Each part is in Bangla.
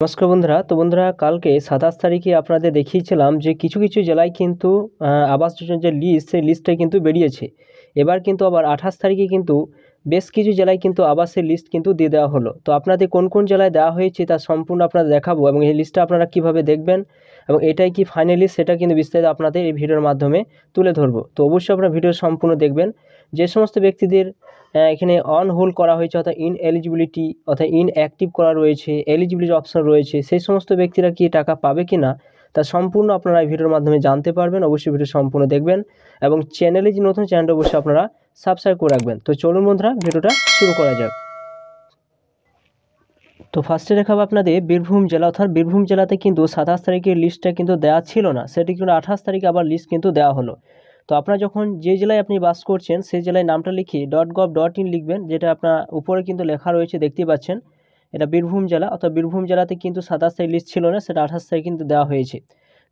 নমস্কার বন্ধুরা। তো বন্ধুরা, কালকে 27 তারিখে আপনাদের দেখিয়েছিলাম যে কিছু কিছু জেলায় কিন্তু আবাস যোজনার যে লিস্ট, সেই লিস্টটা কিন্তু বেরিয়েছে। এবার কিন্তু আবার 28 তারিখে কিন্তু বেশ কিছু জেলায় কিন্তু আবাসের লিস্ট কিন্তু দিয়ে দেওয়া হলো। তো আপনাদের কোন কোন জেলায় দেওয়া হয়েছে তার সম্পূর্ণ আপনাদের দেখাবো, এবং এই লিস্টটা আপনারা কীভাবে দেখবেন এবং এটাই কি ফাইনাল লিস্ট সেটা কিন্তু বিস্তারিত আপনাদের এই ভিডিওর মাধ্যমে তুলে ধরবো। তো অবশ্যই আপনারা ভিডিও সম্পূর্ণ দেখবেন। যে সমস্ত ব্যক্তিদের এখানে অন হোল্ড করা হয়েছে, অর্থাৎ ইনএলিজিবিলিটি অর্থাৎ ইনঅ্যাক্টিভ করা রয়েছে, এলিজিবিলিটি অপশন রয়েছে, সেই সমস্ত ব্যক্তিরা কি টাকা পাবে কি না তা সম্পূর্ণ আপনারা এই ভিডিওর মাধ্যমে জানতে পারবেন। অবশ্যই ভিডিও সম্পূর্ণ দেখবেন এবং চ্যানেলে যে নতুন চ্যানেলটা অবশ্যই আপনারা সাবস্ক্রাইব করে রাখবেন। তো চলুন বন্ধুরা, ভিডিওটা শুরু করা যাক। তো ফার্স্টে দেখাবো আপনাদের বীরভূম জেলা, অর্থাৎ বীরভূম জেলাতে কিন্তু 27 তারিখের লিস্টটা কিন্তু দেওয়া ছিল না, সেটি কিন্তু 28 তারিখে আবার লিস্ট কিন্তু দেওয়া হলো। তো আপনারা যখন যে জেলায় আপনি বাস করছেন সেই জেলায় নামটা লিখে .gov.in লিখবেন, যেটা আপনার উপরে কিন্তু লেখা রয়েছে, দেখতেই পাচ্ছেন এটা বীরভূম জেলা। অর্থাৎ বীরভূম জেলাতে কিন্তু 27 তারিখ লিস্ট ছিল না, সেটা 28 তারিখ কিন্তু দেওয়া হয়েছে।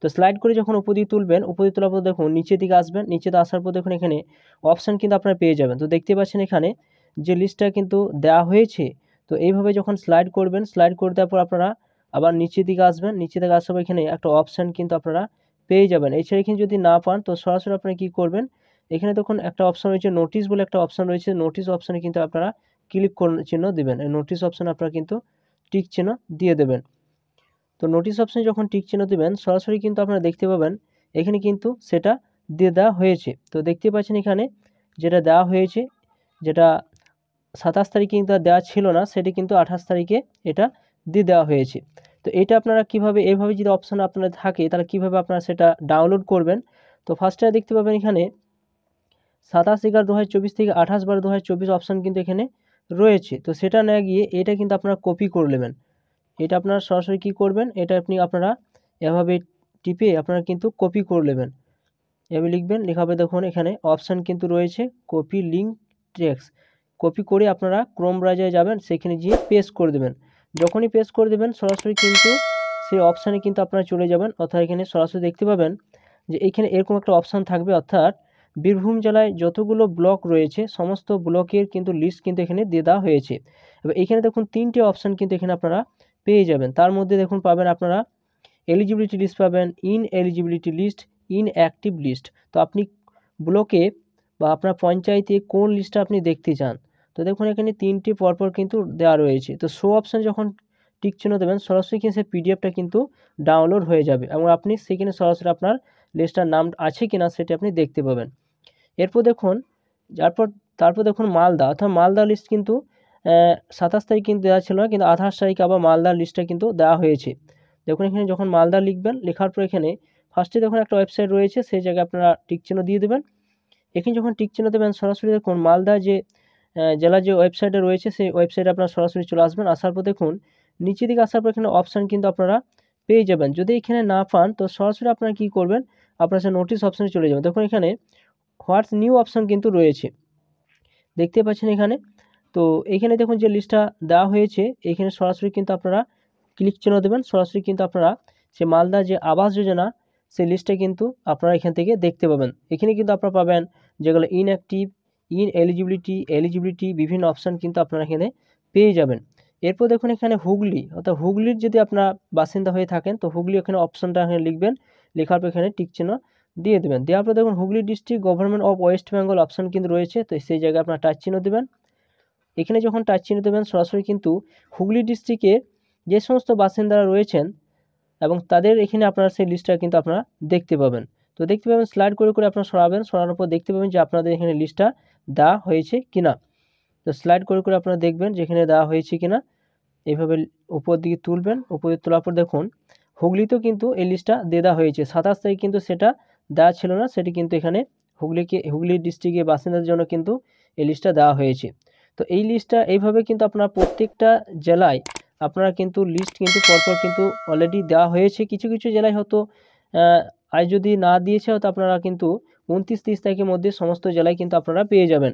তো স্লাইড করে যখন উপর দিকে তুলবেন, উপর দিকে তোলার পর দেখুন নিচের দিকে আসবেন, নিচে আসার পর দেখুন এখানে অপশান কিন্তু আপনারা পেয়ে যাবেন। তো দেখতে পাচ্ছেন এখানে যে লিস্টটা কিন্তু দেওয়া হয়েছে। তো এইভাবে যখন স্লাইড করবেন, স্লাইড করে দেওয়ার পর আপনারা আবার নিচের দিকে আসবেন, নিচে দিকে আসার পর এখানে একটা অপশান কিন্তু আপনারা পেয়ে যাবেন। এছাড়া এখানে যদি না পান তো সরাসরি আপনারা কী করবেন, এখানে দেখুন একটা অপশান রয়েছে নোটিশ বলে একটা অপশান রয়েছে, নোটিশ অপশানে কিন্তু আপনারা ক্লিক চিহ্ন দেবেন। এই নোটিশ অপশানে আপনারা কিন্তু টিক চিহ্ন দিয়ে দেবেন। তো নোটিশ অপশানে যখন টিক চিহ্ন দেবেন সরাসরি কিন্তু আপনারা দেখতে পাবেন এখানে কিন্তু সেটা দিয়ে দেওয়া হয়েছে। তো দেখতে পাচ্ছেন এখানে যেটা দেওয়া হয়েছে, যেটা 27 তারিখে কিন্তু দেওয়া ছিল না, সেটি কিন্তু 28 তারিখে এটা দিয়ে দেওয়া হয়েছে। তো এটা আপনারা কীভাবে, এভাবে যদি অপশান আপনাদের থাকে তাহলে কীভাবে আপনারা সেটা ডাউনলোড করবেন। তো ফার্স্টে দেখতে পাবেন এখানে 27/11/2024 থেকে 28/12/2024 অপশান কিন্তু এখানে রয়েছে। তো সেটা না গিয়ে এটা কিন্তু আপনারা কপি করে নেবেন। এটা আপনারা সরাসরি কী করবেন, এটা আপনারা এভাবে টিপে আপনারা কিন্তু কপি করে নেবেন। এভাবে লিখবেন, লেখা হবে দেখুন এখানে অপশান কিন্তু রয়েছে কপি লিঙ্ক টেক্সট। কপি করে আপনারা ক্রোম ব্রাউজারে যাবেন, সেখানে গিয়ে পেস্ট করে দেবেন। যখনই পেস্ট করে দেবেন সরাসরি কিন্তু সেই অপশানে কিন্তু আপনারা চলে যাবেন। অর্থাৎ এখানে সরাসরি দেখতে পাবেন যে এইখানে এরকম একটা অপশান থাকবে, অর্থাৎ বীরভূম জেলায় যতগুলো ব্লক রয়েছে সমস্ত ব্লকের কিন্তু লিস্ট কিন্তু এখানে দিয়ে দেওয়া হয়েছে। এবার এখানে দেখুন 3টে অপশান কিন্তু এখানে আপনারা পেয়ে যাবেন। তার মধ্যে দেখুন পাবেন আপনারা এলিজিবিলিটি লিস্ট পাবেন, ইনএলিজিবিলিটি লিস্ট, ইনঅ্যাক্টিভ লিস্ট। তো আপনি ব্লকে বা আপনার পঞ্চায়েতে কোন লিস্টটা আপনি দেখতে চান, তো দেখুন এখানে 3টে পরপর কিন্তু দেওয়া রয়েছে। তো শো অপশান যখন টিক চিহ্ন দেবেন সরাসরি কিন্তু সেই পিডিএফটা কিন্তু ডাউনলোড হয়ে যাবে এবং আপনি সেখানে সরাসরি আপনার লিস্টটার নাম আছে কি না সেটি আপনি দেখতে পাবেন। এরপর দেখুন তারপর দেখুন মালদা, অর্থাৎ মালদা লিস্ট কিন্তু 27 তারিখ কিন্তু দেওয়া ছিল না, কিন্তু 28 তারিখে আবার মালদার লিস্টটা কিন্তু দেওয়া হয়েছে। দেখুন এখানে যখন মালদা লিখবেন, লেখার পর এখানে ফার্স্টে দেখুন একটা ওয়েবসাইট রয়েছে, সেই জায়গায় আপনারা টিক চিহ্ন দিয়ে দেবেন। এখানে যখন টিক চিহ্ন দেবেন সরাসরি দেখুন মালদা যে জেলার যে ওয়েবসাইটে রয়েছে সেই ওয়েবসাইটে আপনারা সরাসরি চলে আসবেন। আসার পর দেখুন নিচের দিকে আসার পর এখানে অপশান কিন্তু আপনারা পেয়ে যাবেন। যদি এখানে না পান তো সরাসরি আপনারা কী করবেন, আপনারা সে নোটিশ অপশানে চলে যাবেন। দেখুন এখানে হোয়াটস নিউ অপশান কিন্তু রয়েছে, দেখতে পাচ্ছেন এখানে। তো এখানে দেখুন যে লিস্টটা দেওয়া হয়েছে, এখানে সরাসরি কিন্তু আপনারা ক্লিক চিহ্ন দেবেন, সরাসরি কিন্তু আপনারা সে মালদা যে আবাস যোজনা সেই লিস্টটা কিন্তু আপনারা এখান থেকে দেখতে পাবেন। এখানে কিন্তু আপনারা পাবেন যেগুলো ইনঅ্যাক্টিভ, এলিজিবিলিটি বিভিন্ন অপশান কিন্তু আপনারা এখানে পেয়ে যাবেন। এরপর দেখুন এখানে হুগলি, অর্থাৎ হুগলির যদি আপনার বাসিন্দা হয়ে থাকেন তো হুগলি এখানে অপশানটা এখানে লিখবেন, লেখার পর এখানে টিক চিহ্ন দিয়ে দেবেন। দেওয়ার পর দেখুন Hooghly district government of West Bengal option কিন্তু রয়েছে, তো সেই জায়গায় আপনার টাচ চিহ্ন দেবেন। এখানে যখন টাচ চিহ্ন দেবেন সরাসরি কিন্তু হুগলি ডিস্ট্রিক্টের যে সমস্ত বাসিন্দারা রয়েছেন এবং তাদের এখানে আপনারা সেই লিস্টটা কিন্তু আপনারা দেখতে পাবেন। তো দেখতে পাবেন স্লাইড করে করে আপনারা সরাবেন, সরানোর পর দেখতে পাবেন যে আপনাদের এখানে লিস্টটা দেওয়া হয়েছে কিনা। তো স্লাইড করে করে আপনারা দেখবেন যে এখানে দেওয়া হয়েছে কিনা। এইভাবে উপর দিকে তুলবেন, উপরে তোলার পর দেখুন হুগলিতেও কিন্তু এই লিস্টটা দিয়ে দেওয়া হয়েছে। 27 তারিখ কিন্তু সেটা দেওয়া ছিল না, সেটি কিন্তু এখানে হুগলি ডিস্ট্রিক্টের বাসিন্দাদের জন্য কিন্তু এই লিস্টটা দেওয়া হয়েছে। তো এই লিস্টটা এইভাবে কিন্তু আপনার প্রত্যেকটা জেলায় আপনারা কিন্তু লিস্ট কিন্তু পরপর কিন্তু অলরেডি দেওয়া হয়েছে। কিছু কিছু জেলায় হয়তো আজ যদি না দিয়েছে হয়তো আপনারা কিন্তু 29-30 তারিখের মধ্যে সমস্ত জেলায় কিন্তু আপনারা পেয়ে যাবেন।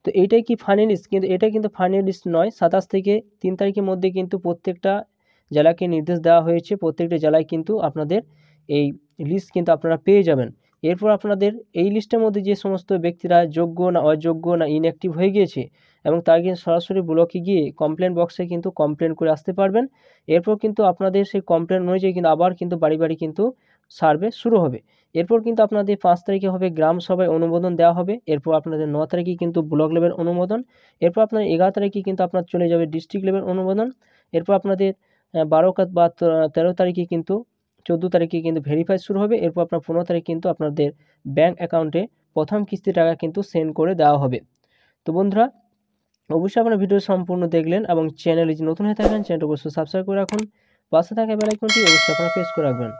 তো এইটাই কি ফাইনাল লিস্ট, কিন্তু এটা কিন্তু ফাইনাল লিস্ট নয়। 27 থেকে 3 তারিখের মধ্যে কিন্তু প্রত্যেকটা জেলাকে নির্দেশ দেওয়া হয়েছে, প্রত্যেকটা জেলায় কিন্তু আপনাদের এই লিস্ট কিন্তু আপনারা পেয়ে যাবেন। এরপর আপনাদের এই লিস্টের মধ্যে যে সমস্ত ব্যক্তিরা যোগ্য না অযোগ্য না ইনঅ্যাক্টিভ হয়ে গিয়েছে এবং তার কিন্তু সরাসরি ব্লকে গিয়ে কমপ্লেন বক্সে কিন্তু কমপ্লেন করে আসতে পারবেন। এরপর কিন্তু আপনাদের সেই কমপ্লেন অনুযায়ী কিন্তু আবার কিন্তু বাড়ি বাড়ি কিন্তু সার্ভে শুরু হবে। এরপর কিন্তু আপনাদের 5 তারিখে হবে গ্রাম সভায় অনুমোদন দেওয়া হবে। এরপর আপনাদের 9 তারিখে কিন্তু ব্লক লেভেল অনুমোদন। এরপর আপনার 11 তারিখে কিন্তু আপনার চলে যাবে ডিস্ট্রিক্ট লেভেল অনুমোদন। এরপর আপনাদের 12 বা 13 তারিখে কিন্তু 14 তারিখে কিন্তু ভেরিফাই শুরু হবে। এরপর আপনার 15 তারিখ কিন্তু আপনাদের ব্যাঙ্ক অ্যাকাউন্টে প্রথম কিস্তি টাকা কিন্তু সেন্ড করে দেওয়া হবে। তো বন্ধুরা, অবশ্যই আপনারা ভিডিও সম্পূর্ণ দেখলেন এবং চ্যানেলে যদি নতুন হয়ে থাকেন চ্যানেলটা অবশ্যই সাবস্ক্রাইব করে রাখুন। পাশে থাকা বেল আইকনটি অবশ্যই আপনারা প্রেস করে রাখবেন।